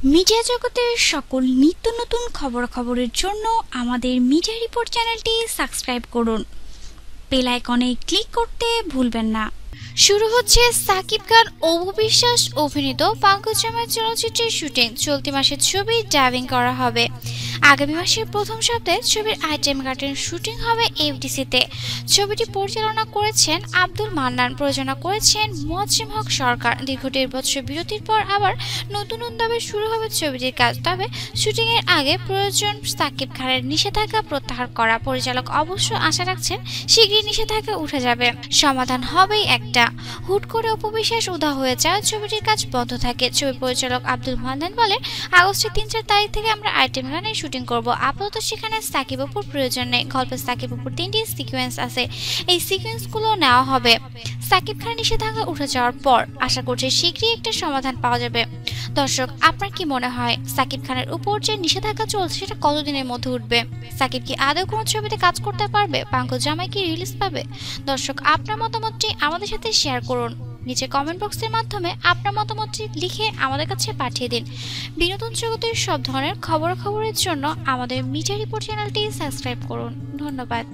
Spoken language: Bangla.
মিডিয়া জগতের সকল নিত্য নতুন খবরাখবরের জন্য আমাদের মিডিয়া রিপোর্ট চ্যানেলটি সাবস্ক্রাইব করুন। বেল আইকনে ক্লিক করতে ভুলবেন না। শুরু হচ্ছে সাকিব খান অপু বিশ্বাস অভিনীত পাঙ্কজ জামাই চলচ্চিত্রের শুটিং। চলতি মাসের ছবি ডাবিং করা হবে। আগামী মাসের প্রথম সপ্তাহে ছবির আইটেম গার্ডেন শুটিং হবে এফডিসিতে। ছবিটি পরিচালনা করেছেন আব্দুল মান্নান, প্রযোজনা করেছেন মোয়াজ্জেম হক সরকার। দীর্ঘ 1.5 বছর বিরতির পর আবার নতুন উদ্যোগে শুরু হবে ছবিটির কাজ। তবে শুটিংয়ের আগে প্রয়োজন সাকিব খানের নিষেধাজ্ঞা প্রত্যাহার করা। পরিচালক অবশ্য আশা রাখছেন শীঘ্রই নিষেধাজ্ঞা উঠে যাবে। সমাধান হবেই একটা। হুট করে অপু বিশ্বাস উধাও হয়ে যায়, ছবিটির কাজ বন্ধ থাকে। ছবি পরিচালক আব্দুল মান্নান বলে, আগস্টের 3-4 তারিখ থেকে আমরা আইটেম গানে শুটিং করব। আপাতত সেখানে সাকিব অপুর প্রয়োজন নেই। গল্পে সাকিব অপুর 3টি সিকোয়েন্স আছে, এই সিকোয়েন্সগুলো নেওয়া হবে। সাকিব খানের নিষেধাজ্ঞা উঠে যাওয়ার পর আশা করছি শীঘ্রই একটা সমাধান পাওয়া যাবে। দর্শক, আপনার কি মনে হয় সাকিব খানের উপর যে নিষেধাজ্ঞা চলছে সেটা কতদিনের মধ্যে উঠবে? সাকিব কি আদৌ কোনো ছবিতে কাজ করতে পারবে? পাঙ্কজ জামাই কি রিলিজ পাবে? দর্শক, আপনার মতামতটি আমাদের সাথে শেয়ার করুন। নিচে কমেন্ট বক্সের মাধ্যমে আপনার মতামতটি লিখে আমাদের কাছে পাঠিয়ে দিন। বিনোদন জগতের সব ধরনের খবরাখবরের জন্য আমাদের মিডিয়া রিপোর্ট চ্যানেলটি সাবস্ক্রাইব করুন। ধন্যবাদ।